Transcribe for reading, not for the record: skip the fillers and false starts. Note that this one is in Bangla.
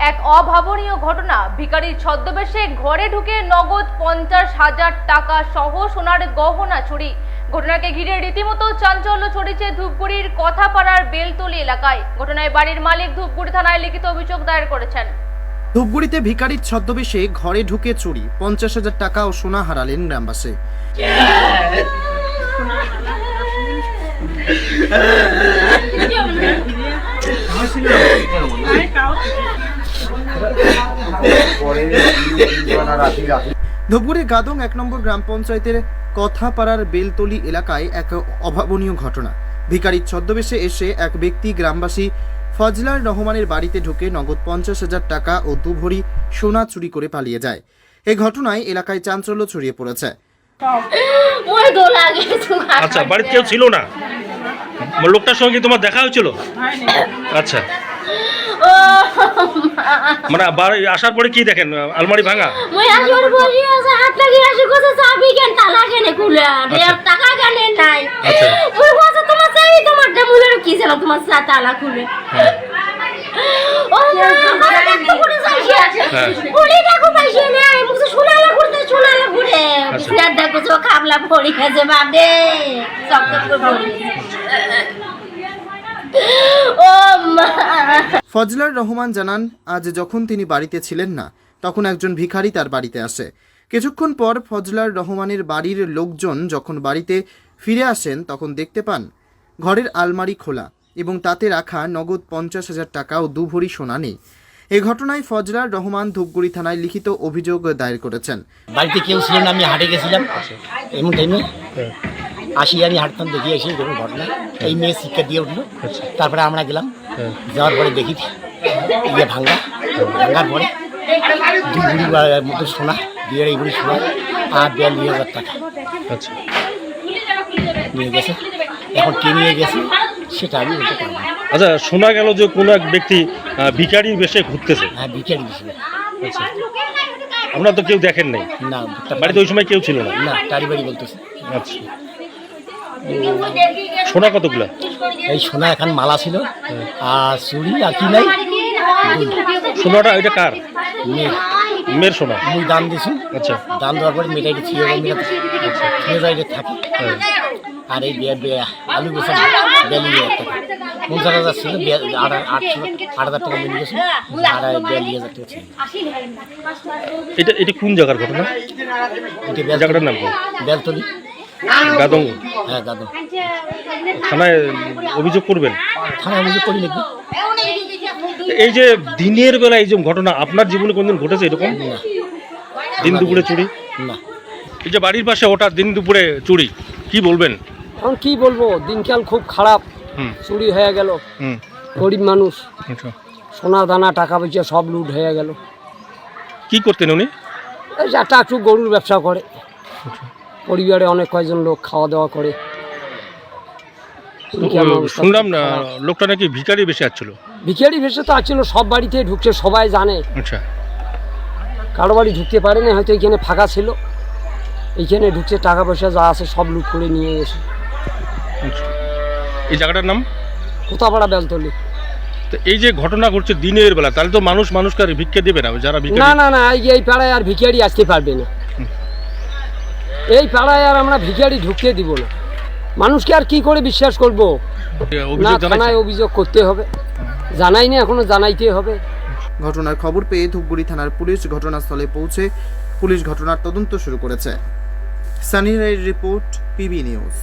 এক অভাবনীয় ঘটনা। ভিখারির ছদ্মবেশে ঘরে ঢুকে নগদ 50,000 টাকা সহ সোনার গহনা চুরি। ঘটনাকে ঘিরে রীতিমতো চাঞ্চল্য ছড়িয়েছে ধূপগুড়ির কথাপাড়ার বেলতলি এলাকায়। ঘটনায় বাড়ির মালিক ধূপগুড়ি থানায় লিখিত অভিযোগ দায়ের করেছেন। ধূপগুড়িতে ভিখারির ছদ্মবেশে ঘরে ঢুকে চুরি, 50,000 টাকা ও সোনা হারালেন গ্রামবাসী। ধূপগুড়ির গাদং 1 নম্বর গ্রাম পঞ্চায়েতের কথাপাড়ার বেলতলি এলাকায় এক অভাবনীয় ঘটনা। ভিখারির ছদ্মবেশে এসে এক ব্যক্তি গ্রামবাসী ফজলার রহমানের বাড়িতে ঢুকে নগদ 50,000 টাকা ও 2 ভরি সোনা চুরি করে পালিয়ে যায়। এই ঘটনায় এলাকায় চাঞ্চল্য ছড়িয়ে পড়েছে। আচ্ছা, বাড়িতে কেউ ছিল না? লোকটার সঙ্গে তোমার দেখা হয়েছিল? আচ্ছা, মানে বাড়ি আসার পরে কি দেখেন? আলমারি ভাঙা? ফজলার রহমান জানান, আজ যখন তিনি বাড়িতে ছিলেন না তখন একজন ভিখারি তার বাড়িতে আসে। কিছুক্ষণ পর ফজলার রহমানের বাড়ির লোকজন যখন বাড়িতে ফিরে আসেন তখন দেখতে পান ঘরের আলমারি খোলা এবং তাতে রাখা নগদ 50,000 টাকা ও 2 ভরি সোনা নেই। এই ঘটনায় ফজলার রহমান ধূপগুড়ি থানায় লিখিত অভিযোগ দায়ের করেছেন। বাড়িতে কেউ ছিল না, আমি হাটে গেছিলাম। এমন টাইমে আসি, আমি হাঁটতাম, দেখি এসে দেখুন ঘটনা। এই মেয়ে শিক্ষা দিয়ে উঠলো, তারপরে আমরা গেলাম। যাওয়ার পরে দেখি ইয়ে ভাঙার পরে 2 ভরি মতো সোনা, 2.5 ভরি সোনা আর 42,000 টাকা নিয়ে গেছে। এখন কে নিয়ে গেছে সেটা আমি বলতে পারবো না। আচ্ছা, শোনা গেল যে কোনো এক ব্যক্তি ভিখারি বেশে ঘুরতেছে। হ্যাঁ, ভিখারি বেশি। আচ্ছা, আপনারা তো কেউ দেখেন নাই? না, বাড়িতে ওই সময় কেউ ছিল না? না, তারই বাড়ি বলতেছে। আচ্ছা, সোনা কতগুলা? এই সোনা এখন মালা ছিল আর চুড়ি আর কি নাই। সোনাটা এটা কার? মেয়ের সোনা। মুই দান দিছি। আচ্ছা, দান দেওয়ার পরে মেয়েটাকে ছিঁড়ে যাই থাকে। আর এই আলু বেসন 42,000 টাকা, 50,000 ছিল, 8,000 টাকা মিলে গেছে আর 42,000 টাকা ছিল। এটা কোন জায়গার ঘটনা? এটা জায়গাটার নাম কি? বেলতলি, গাদং। হ্যাঁ, গাদং। থানায় অভিযোগ করবেন? থানায় অভিযোগ করি নাকি? এই যে দিনের বেলা এই যে ঘটনা, আপনার জীবনে কোনদিন ঘটেছে এরকম? না। দিন দুপুরে চুরি? না। এই যে বাড়ির পাশে ওটা দিন দুপুরে চুরি, কি বলবেন? এখন কি বলবো, দিনকাল খুব খারাপ। চুরি হয়ে গেল, গরিব মানুষ, সোনা দানা টাকা পয়সা সব লুট হয়ে গেল। কি করতেন উনি? এই যে একটু গরুর ব্যবসা করে, পরিবারে অনেক কয়েকজন লোক খাওয়া দাওয়া করে। শুনলাম না লোকটা নাকি ভিখারি বেশে আসছিল। ভিখারি ভেসে তো আসছিল, সব বাড়িতে ঢুকছে, সবাই জানে। আচ্ছা, কারো বাড়ি ঢুকতে পারে না, হয়তো এইখানে ফাঁকা ছিল, এইখানে ঢুকছে, টাকা পয়সা যা আছে সব লুট করে নিয়ে গেছে। এই জায়গাটার নাম কোথাপাড়া বেলতলি। তো এই যে ঘটনা ঘটছে দিনের বেলা, তাহলে তো মানুষকে আর ভিক্ষা দেবে না যারা ভিখারি? না, এই পাড়ায় আর ভিখারি আসতে পারবে না। এই পাড়ায় আর আমরা ভিখারি ঢুকতে দিব না। মানুষকে আর কি করে বিশ্বাস করবো? না, থানায় অভিযোগ করতে হবে। জানাই না, এখনো জানাইতে হবে। ঘটনার খবর পেয়ে ধূপগুড়ি থানার পুলিশ ঘটনাস্থলে পৌঁছে পুলিশ ঘটনার তদন্ত শুরু করেছে। সানি রায়ের রিপোর্ট, পিবি নিউজ।